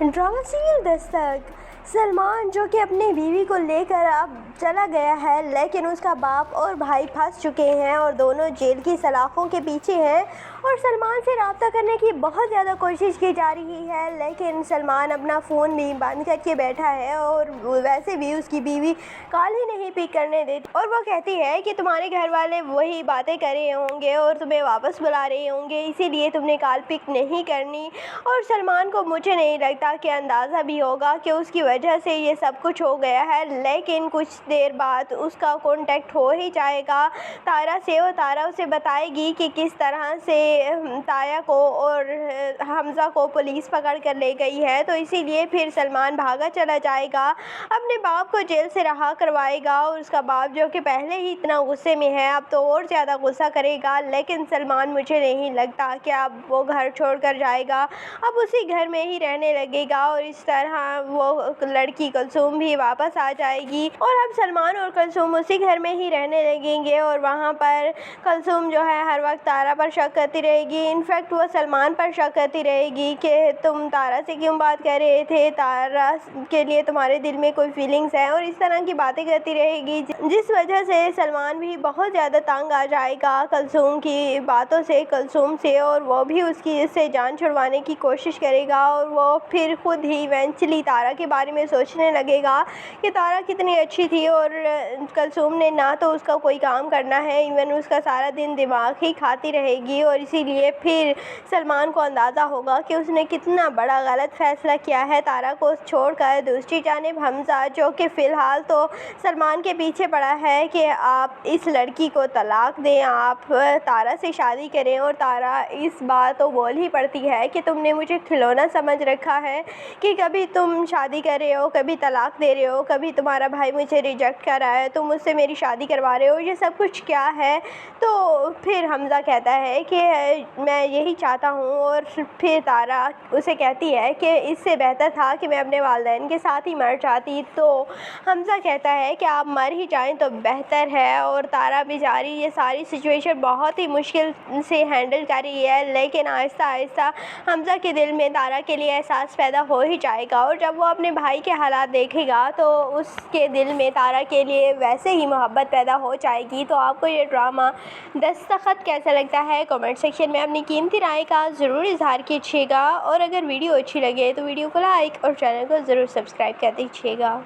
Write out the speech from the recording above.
Drama serial دستک سلمان جو کہ اپنی بیوی کو لے کر اب چلا گیا ہے، لیکن اس کا باپ اور بھائی پھنس چکے ہیں اور دونوں جیل کی سلاخوں کے پیچھے ہیں اور سلمان سے رابطہ کرنے کی بہت زیادہ کوشش کی جا رہی ہے، لیکن سلمان اپنا فون بھی بند کر کے بیٹھا ہے اور ویسے بھی اس کی بیوی کال ہی نہیں پک کرنے دیتی اور وہ کہتی ہے کہ تمہارے گھر والے وہی باتیں کر رہے ہوں گے اور تمہیں واپس بلا رہے ہوں گے، اسی لیے تم نے کال پک نہیں کرنی۔ اور سلمان کو مجھے نہیں لگتا کہ اندازہ بھی ہوگا کہ اس کی وجہ سے یہ سب کچھ ہو گیا ہے، لیکن کچھ دیر بعد اس کا کانٹیکٹ ہو ہی جائے گا تارا سے اور تارا اسے بتائے گی کہ کس طرح سے تایا کو اور حمزہ کو پولیس پکڑ کر لے گئی ہے، تو اسی لیے پھر سلمان بھاگا چلا جائے گا، اپنے باپ کو جیل سے رہا کروائے گا اور اس کا باپ جو کہ پہلے ہی اتنا غصے میں ہے اب تو اور زیادہ غصہ کرے گا، لیکن سلمان مجھے نہیں لگتا کہ اب وہ گھر چھوڑ کر جائے گا، اب اسی گھر میں ہی رہنے لگے گا اور اس طرح وہ لڑکی کلثوم بھی واپس آ جائے گی اور اب سلمان اور کلثوم اسی گھر میں ہی رہنے لگیں گے اور وہاں پر کلثوم جو ہے ہر وقت تارا پر شک کرتی رہے گی، انفیکٹ وہ سلمان پر شک کرتی رہے گی کہ تم تارا سے کیوں بات کر رہے تھے، تارا کے لیے تمہارے دل میں کوئی فیلنگز ہے اور اس طرح کی باتیں کرتی رہے گی، جس وجہ سے سلمان بھی بہت زیادہ تنگ آ جائے گا کلثوم کی باتوں سے، کلثوم سے، اور وہ بھی اس سے جان چھڑوانے کی کوشش کرے گا اور وہ پھر خود ہی ایونچولی تارا کے بارے میں سوچنے لگے گا کہ تارا کتنی اچھی تھی اور کلثوم نے نہ تو اس کا کوئی کام کرنا ہے، ایون اس کا سارا دن دماغ ہی کھاتی رہے گی اور اسی لیے پھر سلمان کو اندازہ ہوگا کہ اس نے کتنا بڑا غلط فیصلہ کیا ہے تارا کو چھوڑ کر۔ دوسری جانب حمزہ جو کہ فی الحال تو سلمان کے پیچھے پڑا ہے کہ آپ اس لڑکی کو طلاق دیں، آپ تارا سے شادی کریں، اور تارا اس بات کو بول ہی پڑتی ہے کہ تم نے مجھے کھلونا سمجھ رکھا ہے کہ کبھی تم شادی کر رہے ہو، کبھی طلاق دے رہے ہو، کبھی تمہارا بھائی مجھے ریجیکٹ کر رہا ہے، تم مجھ سے میری شادی کروا رہے ہو، یہ سب کچھ کیا ہے؟ تو پھر حمزہ کہتا ہے کہ میں یہی چاہتا ہوں، اور پھر تارا اسے کہتی ہے کہ اس سے بہتر تھا کہ میں اپنے والدین کے ساتھ ہی مر جاتی، تو حمزہ کہتا ہے کہ آپ مر ہی جائیں تو بہتر ہے، اور تارا بیچاری یہ ساری سچویشن بہت ہی مشکل سے ہینڈل کر رہی ہے، لیکن آہستہ آہستہ حمزہ کے دل میں تارا کے لیے احساس پیدا ہو ہی جائے گا، اور جب وہ اپنے بھائی کے حالات دیکھے گا تو اس کے دل میں تارا کے لیے ویسے ہی محبت پیدا ہو جائے گی۔ تو آپ کو یہ ڈرامہ دستخط کیسا لگتا ہے؟ کمنٹ سیکشن میں اپنی قیمتی رائے کا ضرور اظہار کیجیے گا، اور اگر ویڈیو اچھی لگے تو ویڈیو کو لائک اور چینل کو ضرور سبسکرائب کر دیجیے گا۔